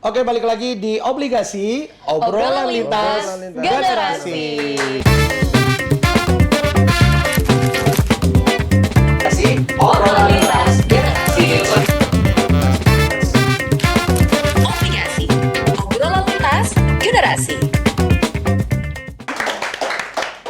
Oke, balik lagi di Obligasi, obrolan lintas generasi. Obrolan lintas generasi. Obligasi, obrolan lintas generasi.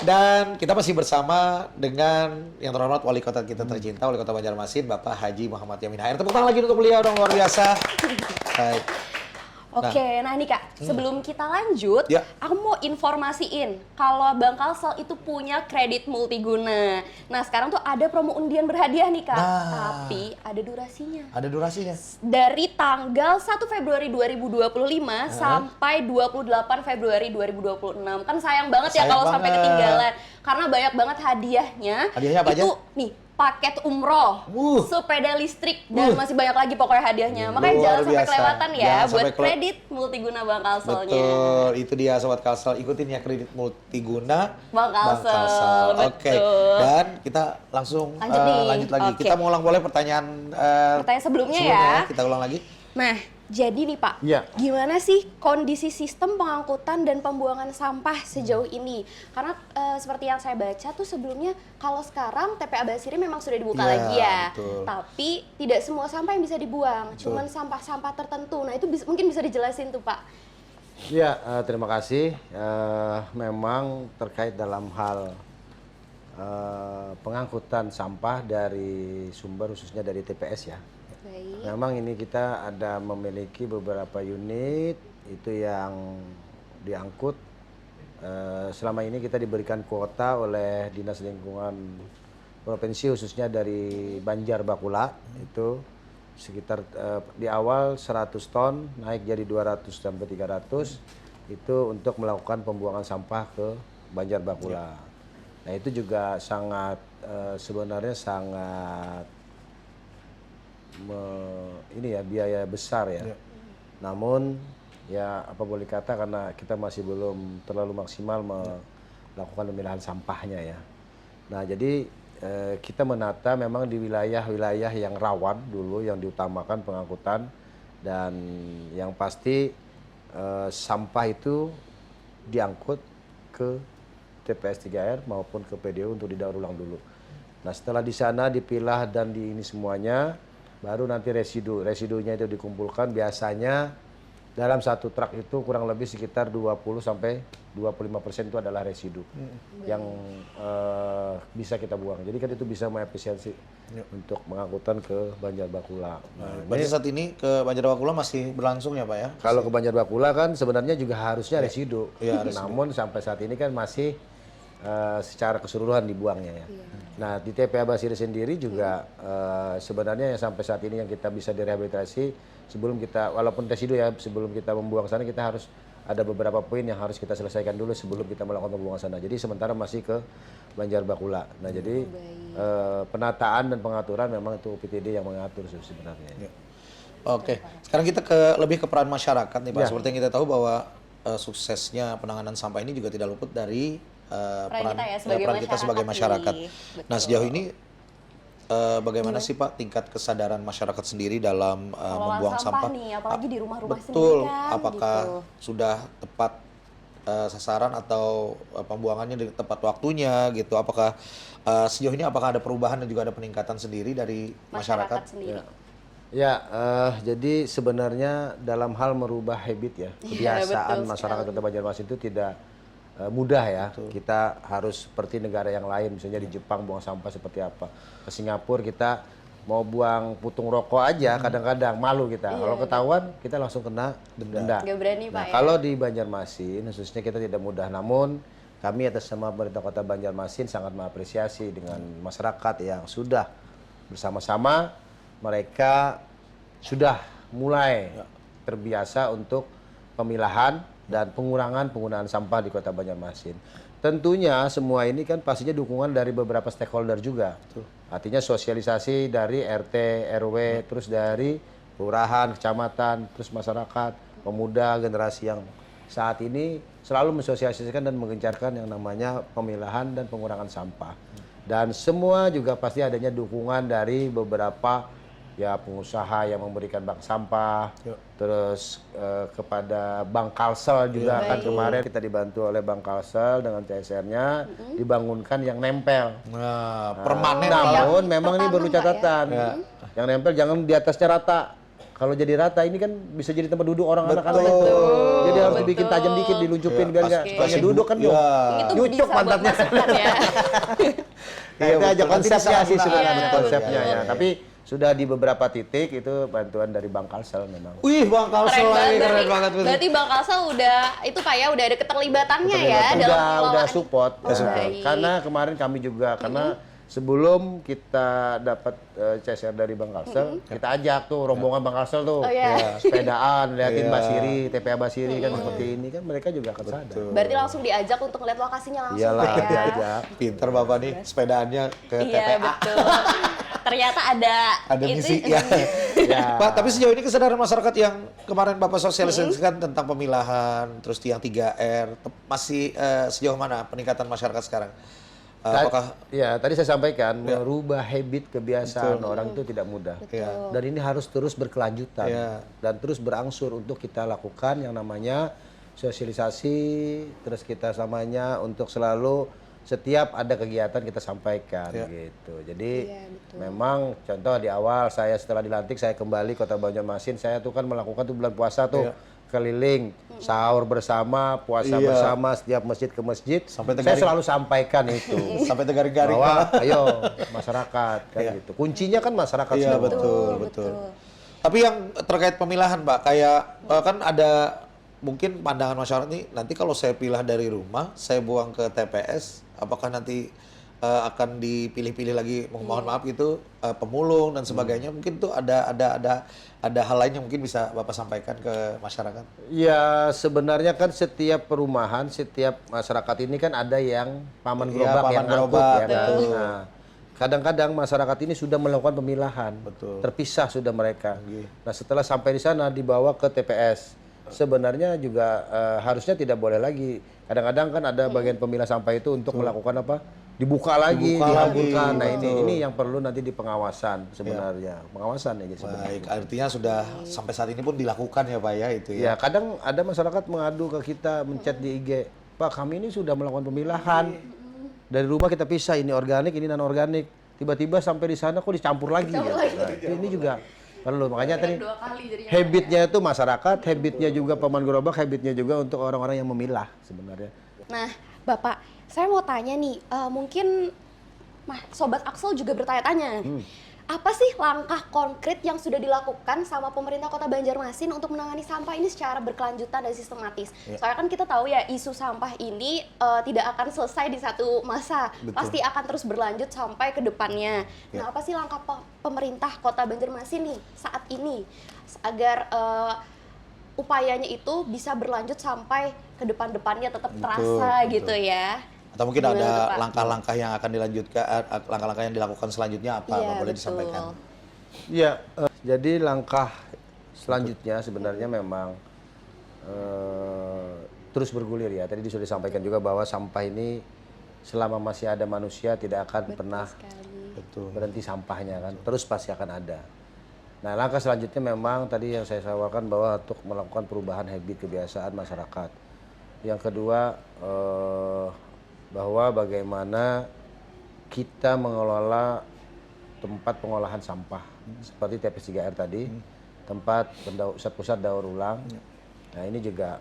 Dan kita masih bersama dengan yang terhormat Wali Kota kita tercinta, Wali Kota Banjarmasin, Bapak Haji Muhammad Yamin HR. Tepuk tangan lagi untuk beliau dong, luar biasa. Baik. Oke, nah ini Kak, sebelum kita lanjut, Ya. aku mau informasiin kalau Bank Kalsel itu punya kredit multiguna. Nah sekarang tuh ada promo undian berhadiah nih Kak, Nah. tapi ada durasinya. Ada durasinya. Dari tanggal 1 Februari 2025 sampai 28 Februari 2026. Kan sayang banget ya Sayang kalau sampai banget. ketinggalan. Karena banyak banget hadiahnya. Hadiahnya apa itu aja? nih, paket umroh, sepeda listrik, dan masih banyak lagi pokoknya hadiahnya. Makanya Luar jangan sampai biasa. kelewatan ya Jangan buat sampai kredit multiguna Bank Kalselnya. Betul, itu dia Sobat Kalsel. Ikutin ya kredit multiguna Bank Kalsel, Oke, betul. dan kita langsung Lanjut nih. lanjut lagi. Oke. Kita mau ulang boleh pertanyaan Pertanyaan sebelumnya ya. Kita ulang lagi. Nah, jadi nih Pak, Iya. gimana sih kondisi sistem pengangkutan dan pembuangan sampah sejauh ini? Karena seperti yang saya baca tuh sebelumnya, kalau sekarang TPA Basiri memang sudah dibuka Iya, lagi ya. betul. Tapi tidak semua sampah yang bisa dibuang, Betul. cuman sampah-sampah tertentu. Nah itu mungkin bisa dijelasin tuh Pak. Ya, terima kasih. Memang terkait dalam hal pengangkutan sampah dari sumber khususnya dari TPS ya. Baik. Memang ini kita ada memiliki beberapa unit itu yang diangkut. Selama ini kita diberikan kuota oleh Dinas Lingkungan Provinsi khususnya dari Banjar Bakula itu sekitar di awal 100 ton naik jadi 200 sampai 300 itu untuk melakukan pembuangan sampah ke Banjar Bakula. Nah itu juga sangat sebenarnya sangat ini ya biaya besar ya. Namun ya apa boleh kata karena kita masih belum terlalu maksimal melakukan pemilahan sampahnya ya. Nah jadi kita menata memang di wilayah-wilayah yang rawan dulu yang diutamakan pengangkutan dan yang pasti sampah itu diangkut ke TPS 3R maupun ke PDU untuk didaur ulang dulu. Nah setelah di sana dipilah dan di ini semuanya baru nanti residunya itu dikumpulkan biasanya dalam satu truk itu kurang lebih sekitar 20 sampai 25% itu adalah residu yang bisa kita buang. Jadi kan itu bisa mengefisiensi untuk pengangkutan ke Banjar Bakula. Nah, Berarti saat ini ke Banjar Bakula masih berlangsung ya Pak ya? kalau ke Banjar Bakula kan sebenarnya juga harusnya residu. Iya, residu. Namun sampai saat ini kan masih secara keseluruhan dibuangnya ya. Nah di TPA Basiri sendiri juga sebenarnya yang sampai saat ini yang kita bisa direhabilitasi sebelum kita walaupun residu ya sebelum kita membuang sana kita harus ada beberapa poin yang harus kita selesaikan dulu sebelum kita melakukan pembuangan sana. Jadi sementara masih ke Banjar Bakula. Nah jadi penataan dan pengaturan memang itu UPTD yang mengatur sebenarnya. Oke, sekarang kita lebih ke peran masyarakat nih Pak. Ya. Seperti yang kita tahu bahwa suksesnya penanganan sampah ini juga tidak luput dari Peran kita ya sebagai peran kita sebagai masyarakat masyarakat. nih. Nah sejauh ini bagaimana sih Pak tingkat kesadaran masyarakat sendiri dalam Pengelolaan membuang sampah? nih, apalagi di rumah-rumah Betul. sendiri kan. Apakah gitu. sudah tepat sasaran atau pembuangannya di tepat waktunya gitu? Apakah sejauh ini apakah ada perubahan dan juga ada peningkatan sendiri dari masyarakat? sendiri. Ya, jadi sebenarnya dalam hal merubah habit ya, kebiasaan betul masyarakat Kota Banjarmasin itu tidak mudah ya. Kita harus seperti negara yang lain, misalnya di Jepang buang sampah seperti apa. Ke Singapura kita mau buang putung rokok aja kadang-kadang malu kita. Kalau ketahuan kita langsung kena denda. Nggak berani Pak Nah, ya. kalau di Banjarmasin khususnya kita tidak mudah, namun kami atas nama pemerintah Kota Banjarmasin sangat mengapresiasi dengan masyarakat yang sudah bersama-sama mereka sudah mulai terbiasa untuk pemilahan dan pengurangan penggunaan sampah di Kota Banjarmasin. Tentunya semua ini kan pastinya dukungan dari beberapa stakeholder juga. Artinya sosialisasi dari RT, RW, terus dari kelurahan, kecamatan, terus masyarakat, pemuda, generasi yang saat ini selalu mensosialisasikan dan menggencarkan yang namanya pemilahan dan pengurangan sampah. Dan semua juga pasti adanya dukungan dari beberapa ya pengusaha yang memberikan bank sampah, terus kepada Bank Kalsel juga kan kemarin kita dibantu oleh Bank Kalsel dengan CSR-nya dibangunkan yang nempel. Nah, permanen Namun memang ini tertanam, perlu Pak, ya? catatan, yang nempel jangan di atasnya rata. Kalau jadi rata ini kan bisa jadi tempat duduk orang anak-anak itu. Jadi harus dibikin tajam dikit, diluncupin biar nggak banyak duduk kan ya. Itu nyucuk bisa buat pantatnya. masukan ya. Nah, itu aja betul. Nanti konsepnya sih disalahgunakan. sebenarnya Iya, konsepnya betul. ya. Tapi sudah di beberapa titik itu bantuan dari Bank Kalsel memang. Wih, Bang Kalsel Keren lagi, banget. keren banget. Berarti Bang Kalsel udah itu Pak ya, udah ada keterlibatannya ya dalam udah pengelolaan. support. Oh, Ya. baik. Karena kemarin kami juga karena sebelum kita dapat CSR dari Bang Kalsel, kita ajak tuh rombongan Bang Kalsel tuh Oh, iya. ya, sepedaan, liatin Iya. Basiri, TPA Basiri kan seperti ini kan mereka juga akan sadar. Berarti langsung diajak untuk ngeliat lokasinya langsung Iyalah, Pak ya. diajak. Pinter Bapak nih, sepedaannya ke Iya TPA. betul. Ternyata ada Misi itu. ya. Ya. Pak, tapi sejauh ini kesadaran masyarakat yang kemarin Bapak sosialisasikan tentang pemilahan, terus yang 3R, masih sejauh mana peningkatan masyarakat sekarang? Apakah Ya, tadi saya sampaikan merubah habit kebiasaan orang itu tidak mudah. ya, Dan ini harus terus berkelanjutan Iya. dan terus berangsur untuk kita lakukan yang namanya sosialisasi, terus kita samanya untuk selalu setiap ada kegiatan kita sampaikan gitu. Jadi Iya, betul. memang contoh di awal saya setelah dilantik saya kembali Kota Banjarmasin, saya tuh kan melakukan tuh bulan puasa tuh keliling sahur bersama, puasa bersama setiap masjid ke masjid. Sampai Saya Tegaring. selalu sampaikan itu. sampai tegaring-garing? Bahwa ayo masyarakat kan gitu. Kuncinya kan masyarakat Iya, semua. betul. Tapi yang terkait pemilahan, Pak, kayak kan ada mungkin pandangan masyarakat nih, nanti kalau saya pilah dari rumah, saya buang ke TPS, apakah nanti akan dipilih-pilih lagi, mohon maaf gitu, pemulung dan sebagainya. Mungkin tuh ada hal lain yang mungkin bisa Bapak sampaikan ke masyarakat. Ya sebenarnya kan setiap perumahan, setiap masyarakat ini kan ada yang paman Iya, gerobak paman yang ngangkut gerobak, ya kan. betul. Nah, kadang-kadang masyarakat ini sudah melakukan pemilahan, Betul. terpisah sudah mereka. Nah setelah sampai di sana dibawa ke TPS. Sebenarnya juga harusnya tidak boleh lagi. Kadang-kadang kan ada bagian pemilah sampah itu untuk melakukan apa? Dibuka lagi, dihamburkan. Nah ini yang perlu nanti di pengawasan sebenarnya, pengawasan aja sebenarnya. Baik, artinya sudah sampai saat ini pun dilakukan ya Pak ya itu ya. Ya kadang ada masyarakat mengadu ke kita, menchat di IG, Pak kami ini sudah melakukan pemilahan. Dari rumah kita pisah, ini organik, ini non organik. Tiba-tiba sampai di sana kok dicampur lagi. Ya. Nah, ini juga perlu. Makanya tadi Dua kali jadinya. habitnya itu masyarakat, habitnya juga paman gerobak, habitnya juga untuk orang-orang yang memilah sebenarnya. Nah, Bapak, saya mau tanya nih, mungkin Sobat Axel juga bertanya-tanya. Apa sih langkah konkret yang sudah dilakukan sama pemerintah Kota Banjarmasin untuk menangani sampah ini secara berkelanjutan dan sistematis? Soalnya kan kita tahu ya isu sampah ini tidak akan selesai di satu masa, pasti akan terus berlanjut sampai ke depannya. Nah, apa sih langkah pemerintah Kota Banjarmasin nih saat ini agar upayanya itu bisa berlanjut sampai ke depan-depannya tetap terasa gitu ya? Atau mungkin Gimana tuh, ada Pak? langkah-langkah yang akan dilanjutkan, langkah-langkah yang dilakukan selanjutnya apa? Iya, Pak, boleh betul. disampaikan? Ya, jadi langkah selanjutnya sebenarnya memang terus bergulir ya. Tadi sudah disampaikan juga bahwa sampah ini selama masih ada manusia tidak akan pernah Betul. berhenti sampahnya kan, terus pasti akan ada. Nah langkah selanjutnya memang tadi yang saya sawarkan bahwa untuk melakukan perubahan habit kebiasaan masyarakat. Yang kedua bahwa bagaimana kita mengelola tempat pengolahan sampah seperti TPS 3R tadi, tempat pusat daur ulang. Nah ini juga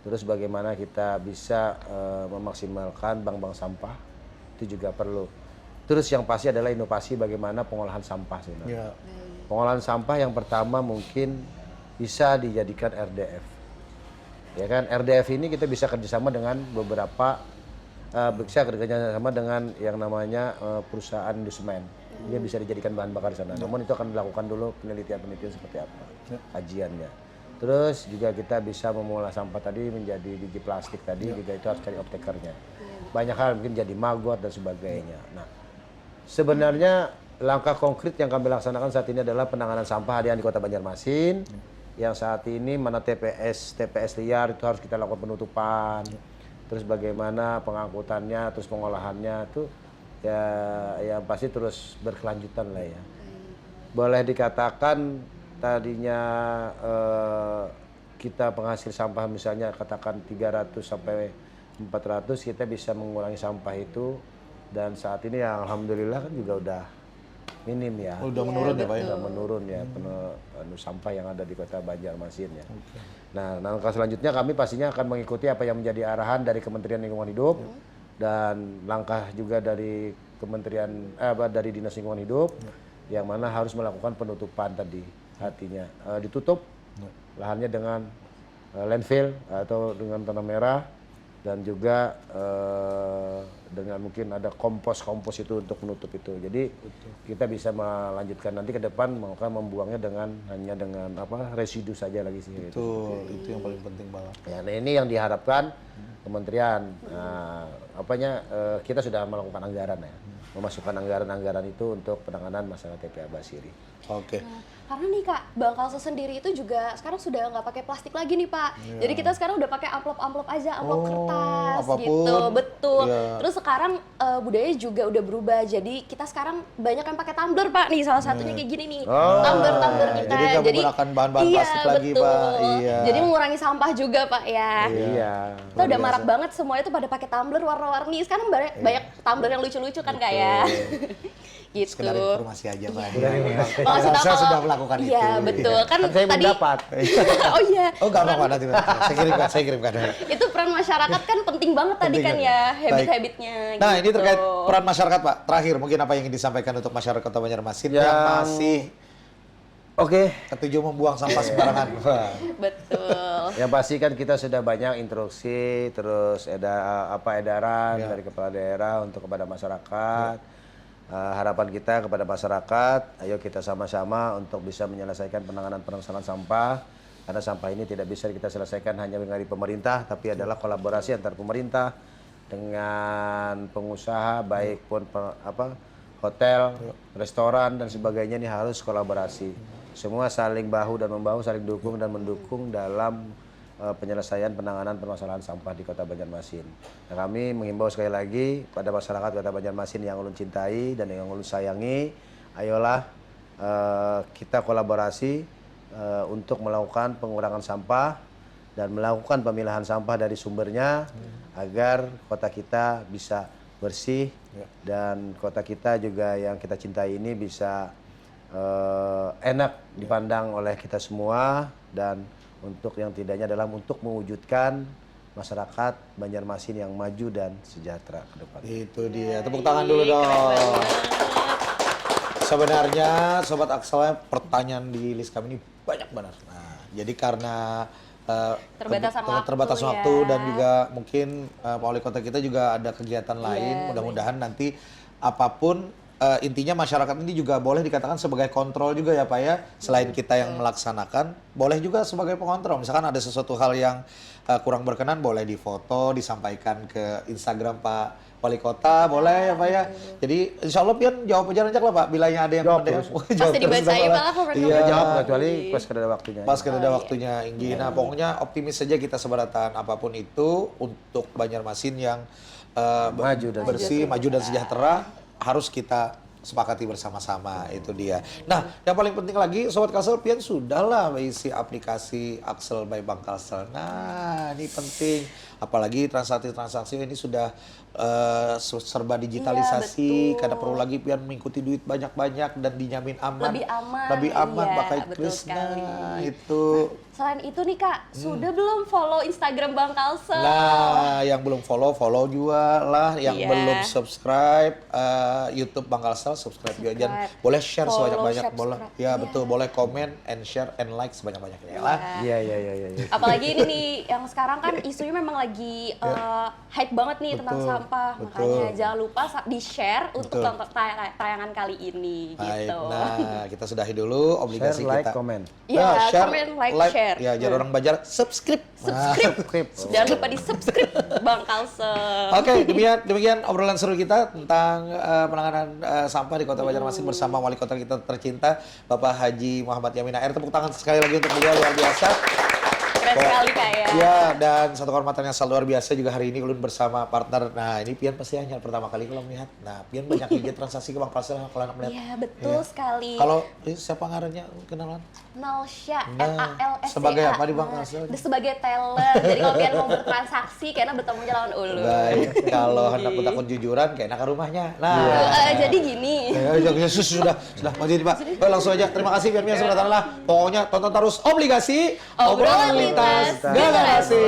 terus bagaimana kita bisa memaksimalkan bank-bank sampah itu juga perlu. Terus yang pasti adalah inovasi bagaimana pengolahan sampah sebenarnya. Ya. Pengolahan sampah yang pertama mungkin bisa dijadikan RDF. Ya kan, RDF ini kita bisa kerjasama dengan beberapa bisa kerjasama dengan yang namanya perusahaan indusemen. Dia bisa dijadikan bahan bakar di sana. Namun itu akan dilakukan dulu penelitian seperti apa kajiannya. Terus juga kita bisa mengolah sampah tadi menjadi biji plastik tadi juga itu harus cari off-takernya. Banyak hal mungkin jadi maggot dan sebagainya. Nah, sebenarnya langkah konkret yang kami laksanakan saat ini adalah penanganan sampah harian di Kota Banjarmasin. Yang saat ini mana TPS liar itu harus kita lakukan penutupan. Terus bagaimana pengangkutannya, terus pengolahannya itu ya yang pasti terus berkelanjutan lah ya. boleh dikatakan tadinya kita penghasil sampah misalnya katakan 300 sampai 400, kita bisa mengurangi sampah itu, dan saat ini ya alhamdulillah kan juga udah minim ya. Udah menurun ya Pak ya? Udah menurun ya sampah yang ada di Kota Banjarmasin ya. Nah, langkah selanjutnya kami pastinya akan mengikuti apa yang menjadi arahan dari Kementerian Lingkungan Hidup dan langkah juga dari dari Dinas Lingkungan Hidup yang mana harus melakukan penutupan tadi, artinya ditutup lahannya dengan landfill atau dengan tanah merah, dan juga dengan mungkin ada kompos itu untuk menutup itu. Jadi kita bisa melanjutkan nanti ke depan maka membuangnya hanya dengan residu saja lagi sih. Betul, itu yang paling penting banget. Ya, nah ini yang diharapkan kementerian. Kita sudah melakukan anggaran ya, memasukkan anggaran itu untuk penanganan masalah TPA Basiri. Oke. Karena nih Kak, Bangkalsel sendiri itu juga sekarang sudah nggak pakai plastik lagi nih Pak. Jadi kita sekarang udah pakai amplop aja, amplop kertas apapun. gitu. Betul. Iya. Terus sekarang budaya juga udah berubah. Jadi kita sekarang banyak yang pakai tumbler Pak. Nih salah satunya kayak gini nih. Tumbler kita. Jadi nggak menggunakan bahan-bahan plastik lagi betul. Pak. Iya. Jadi mengurangi sampah juga Pak ya. Iya. Kita udah marak banget semuanya tuh pada pakai tumbler warna-warni. Sekarang banyak tumbler yang lucu-lucu kan Kak ya. Gitu. Sekedar informasi aja Pak. Maksud Saya aku sudah melakukan itu. Iya betul kan Saya belum tadi. dapat. Oh iya. Oh nggak apa-apa nanti. Saya kirimkan. Itu peran masyarakat kan penting banget tadi Penting kan kan? ya, Baik. habit-habitnya. Nah ini gitu. terkait peran masyarakat Pak. Terakhir mungkin apa yang ingin disampaikan untuk masyarakat Kota Banjarmasin yang masih ketujuh membuang sampah sembarangan. Betul. Yang pasti kan kita sudah banyak instruksi, terus edaran dari kepala daerah untuk kepada masyarakat. Harapan kita kepada masyarakat, ayo kita sama-sama untuk bisa menyelesaikan penanganan sampah. Karena sampah ini tidak bisa kita selesaikan hanya dari pemerintah, tapi adalah kolaborasi antar pemerintah dengan pengusaha, baik pun hotel, restoran dan sebagainya, ini harus kolaborasi. Semua saling bahu dan membahu, saling dukung dan mendukung dalam penyelesaian penanganan permasalahan sampah di Kota Banjarmasin. Nah, kami menghimbau sekali lagi pada masyarakat Kota Banjarmasin yang ulun cintai dan yang ulun sayangi, ayolah kita kolaborasi untuk melakukan pengurangan sampah dan melakukan pemilahan sampah dari sumbernya agar kota kita bisa bersih dan kota kita juga yang kita cintai ini bisa enak dipandang oleh kita semua, dan untuk yang tidaknya adalah untuk mewujudkan masyarakat Banjarmasin yang maju dan sejahtera ke depan. Itu dia. Tepuk tangan dulu dong. Sebenarnya Sobat Axel, pertanyaan di list kami ini banyak benar. Nah, jadi karena Keterbatasan waktu ya. dan juga mungkin Pak Wali Kota kita juga ada kegiatan lain. Mudah-mudahan nanti apapun intinya masyarakat ini juga boleh dikatakan sebagai kontrol juga ya Pak ya. Selain kita yang melaksanakan, boleh juga sebagai pengontrol. Misalkan ada sesuatu hal yang kurang berkenan, boleh difoto, disampaikan ke Instagram Pak Wali Kota, boleh ya Pak ya. Jadi insya Allah Pian jawab aja lanjut lah Pak, bilanya ada yang Jawab mendengar. terus. Pasti dibacain Pak lah komen-komen. Iya. Jawab kecuali pas kada ada waktunya. Pas kada ada waktunya, Inggi. Nah, pokoknya optimis saja kita sebaratan apapun itu untuk Banjarmasin yang Maju dan bersih, maju dan sejahtera, harus kita sepakati bersama-sama. Itu dia. Nah, yang paling penting lagi Sobat Kalsel, Pian sudahlah isi aplikasi Axel by Bank Kalsel. Nah, ini penting. Apalagi transaksi-transaksi ini sudah serba digitalisasi, kada perlu lagi Pian mengikuti duit banyak-banyak dan dinyamin aman. Lebih aman, iya, pakai betul kris. sekali. Nah, itu. Selain itu nih Kak, sudah belum follow Instagram Bang Kalsel? Nah, yang belum follow juga lah. Yang Iya. belum subscribe YouTube Bang Kalsel, subscribe juga. Dan boleh share Follow, sebanyak-banyak. Boleh, subscribe. ya betul. Boleh komen and share and like sebanyak-banyaknya lah. Iya. Apalagi ini nih, yang sekarang kan isunya memang lagi hype banget nih tentang sampah. betul. Makanya jangan lupa di-share untuk Betul. tonton tayangan kali ini. Baik, Gitu. nah kita sudahi dulu obligasi Share, like, kita. komen. Iya, Nah, komen, like, share. Ya, jadi orang Banjar subscribe. Subscribe. Jangan lupa di-subscribe Bang Kalsel. Oke, demikian obrolan seru kita tentang penanganan sampah di Kota Banjarmasin bersama Wali Kota kita tercinta Bapak Haji Muhammad Yamin AR. Tepuk tangan sekali lagi untuk beliau, luar biasa. Keren Keren sekali Kak ya. Ya, dan satu kehormatan yang sangat luar biasa juga hari ini ulun bersama partner. Nah, ini Pian pasti hanya pertama kali kalau melihat. Nah, Pian banyak juga transaksi ke Bank Parsel kalau anak melihat. Iya, betul sekali. Kalau siapa ngarannya kenalan? Nalsya, Nah, NALSCA. sebagai apa di Bank Parsel? Sebagai teller. Jadi kalau pian mau bertransaksi, kayaknya bertemu jalan ulun. Baik, kalau hendak takut jujuran kayaknya ke rumahnya. Nah, Jadi gini. sudah mau jadi Pak. Langsung aja. Terima kasih Pian sudah datang lah. Pokoknya tonton terus Obligasi Obrolan Lintas Generasi.